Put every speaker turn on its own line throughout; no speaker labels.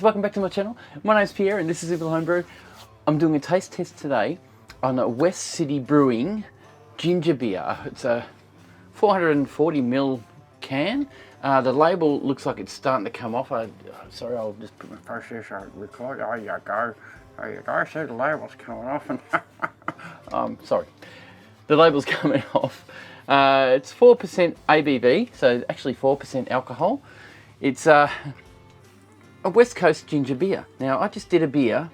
welcome back to my channel. My name's Pierre and this is Simple Homebrew. I'm doing a taste test today on a West City Brewing ginger beer. It's a 440ml can. The label looks like it's starting to come off. Sorry, I'll just put my process on record. There you go. There you go. See, the label's coming off. And sorry. The label's coming off. It's 4% ABV, so actually 4% alcohol. It's a West Coast ginger beer. Now, I just did a beer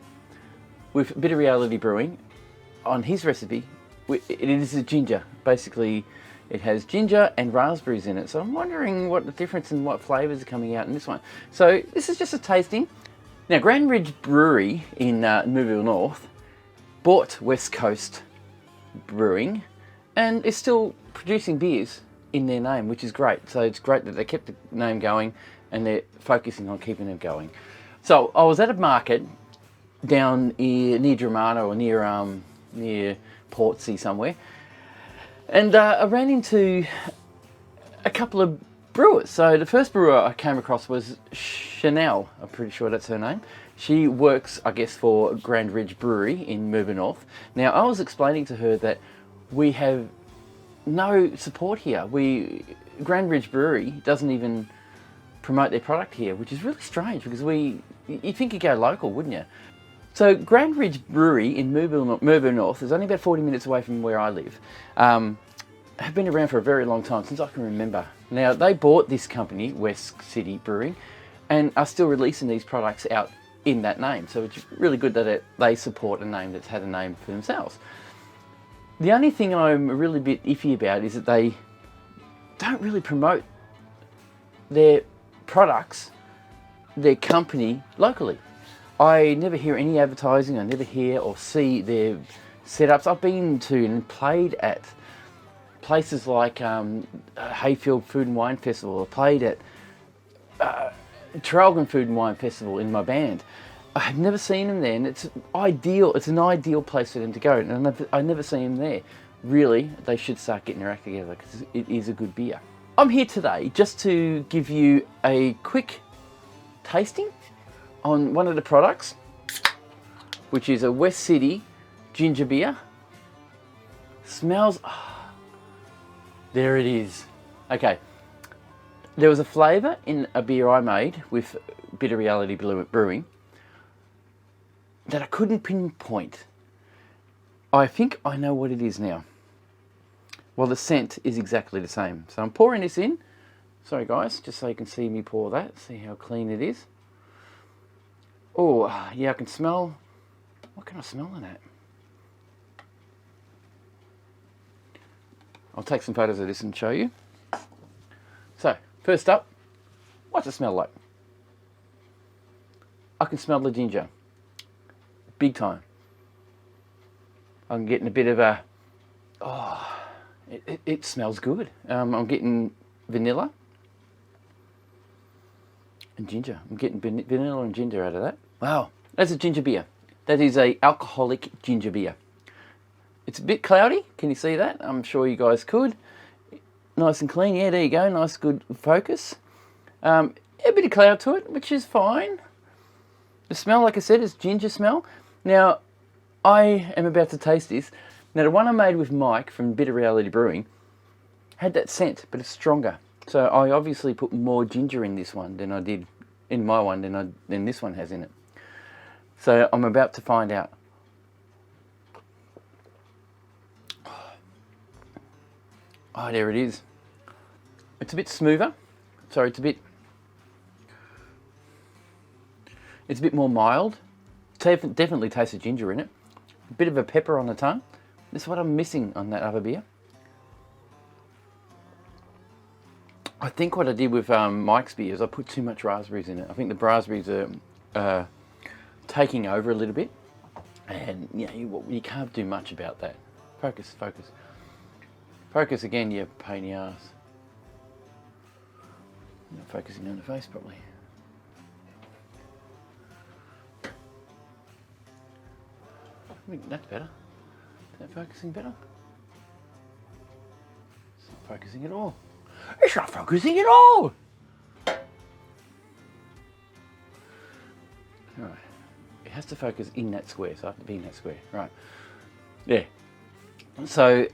with a bit of Reality Brewing on his recipe. It is a ginger. Basically, it has ginger and raspberries in it. So I'm wondering what the difference in what flavours are coming out in this one. So this is just a tasting. Now, Grand Ridge Brewery in Moville North bought West Coast Brewing and is still producing beers in their name, which is great. So it's great that they kept the name going and they're focusing on keeping it going. So I was at a market down near Dramana or near Portsea somewhere, and I ran into a couple of brewers. So the first brewer I came across was Chanel, I'm pretty sure that's her name. She works, I guess, for Grand Ridge Brewery in Moville North. Now, I was explaining to her that we have no support here. Grand Ridge Brewery doesn't even promote their product here, which is really strange because you'd think you'd go local, wouldn't you? So Grand Ridge Brewery in Moville North is only about 40 minutes away from where I live. Have been around for a very long time, since I can remember. Now, they bought this company, West City Brewing, and are still releasing these products out in that name. So it's really good that they support a name that's had a name for themselves. The only thing I'm a really bit iffy about is that they don't really promote their products, their company, locally. I never hear any advertising, I never hear or see their setups. I've been to and played at places like Hayfield Food and Wine Festival. I played at Traralgon Food and Wine Festival in my band. I have never seen them there, and it's ideal. It's an ideal place for them to go, and I never see them there. Really, they should start getting their act together because it is a good beer. I'm here today just to give you a quick tasting on one of the products, which is a West City ginger beer. Smells, there it is. Okay, there was a flavour in a beer I made with a bit of Reality Brewing that I couldn't pinpoint. I think I know what it is now. Well, the scent is exactly the same. So I'm pouring this in. Sorry guys, just so you can see me pour that. See how clean it is. Oh, yeah, I can smell. What can I smell in that? I'll take some photos of this and show you. So, first up, what's it smell like? I can smell the ginger. Big time. I'm getting a bit of a, it smells good. I'm getting vanilla and ginger. I'm getting vanilla and ginger out of that. Wow, that's a ginger beer. That is a alcoholic ginger beer. It's a bit cloudy. Can you see that? I'm sure you guys could. Nice and clean. Yeah, there you go. Nice, good focus. A bit of cloud to it, which is fine. The smell, like I said, is ginger smell. Now, I am about to taste this. Now, the one I made with Mike from Bit of Reality Brewing had that scent, but it's stronger. So I obviously put more ginger in this one than I did in my one than this one has in it. So I'm about to find out. Oh, there it is. It's a bit smoother. Sorry, it's a bit more mild. Definitely tastes the ginger in it. A bit of a pepper on the tongue. This is what I'm missing on that other beer. I think what I did with Mike's beer is I put too much raspberries in it. I think the raspberries are taking over a little bit, and you can't do much about that. Focus, focus. Focus again, you pain in the ass. I'm not focusing on the face properly. I think that's better. Is that focusing better? It's not focusing at all. It's not focusing at all! Right. It has to focus in that square, so I have to be in that square. Right. Yeah. So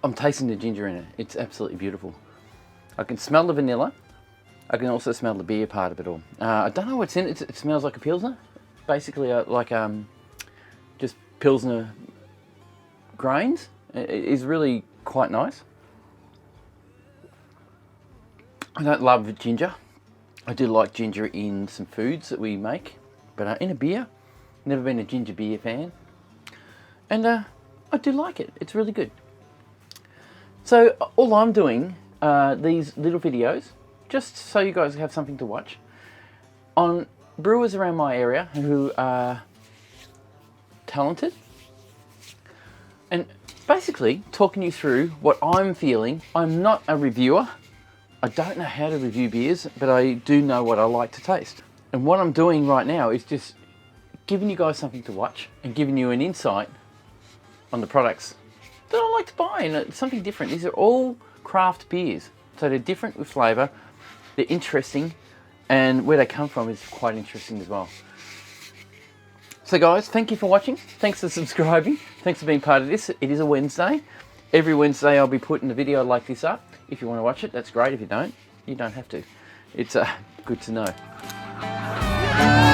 I'm tasting the ginger in it. It's absolutely beautiful. I can smell the vanilla. I can also smell the beer part of it all. I don't know what's in it. It smells like a Pilsner. Basically like just Pilsner grains. It is really quite nice. I don't love ginger. I do like ginger in some foods that we make, but in a beer, never been a ginger beer fan. And I do like it. It's really good. So all I'm doing, these little videos, just so you guys have something to watch, on brewers around my area who are talented, and basically talking you through what I'm feeling. I'm not a reviewer. I don't know how to review beers, but I do know what I like to taste. And what I'm doing right now is just giving you guys something to watch and giving you an insight on the products that I like to buy, and it's something different. These are all craft beers, so they're different with flavour, they're interesting, and where they come from is quite interesting as well. So guys, thank you for watching, thanks for subscribing, thanks for being part of this. It is a Wednesday. Every Wednesday I'll be putting a video like this up. If you want to watch it, that's great. If you don't have to. It's good to know.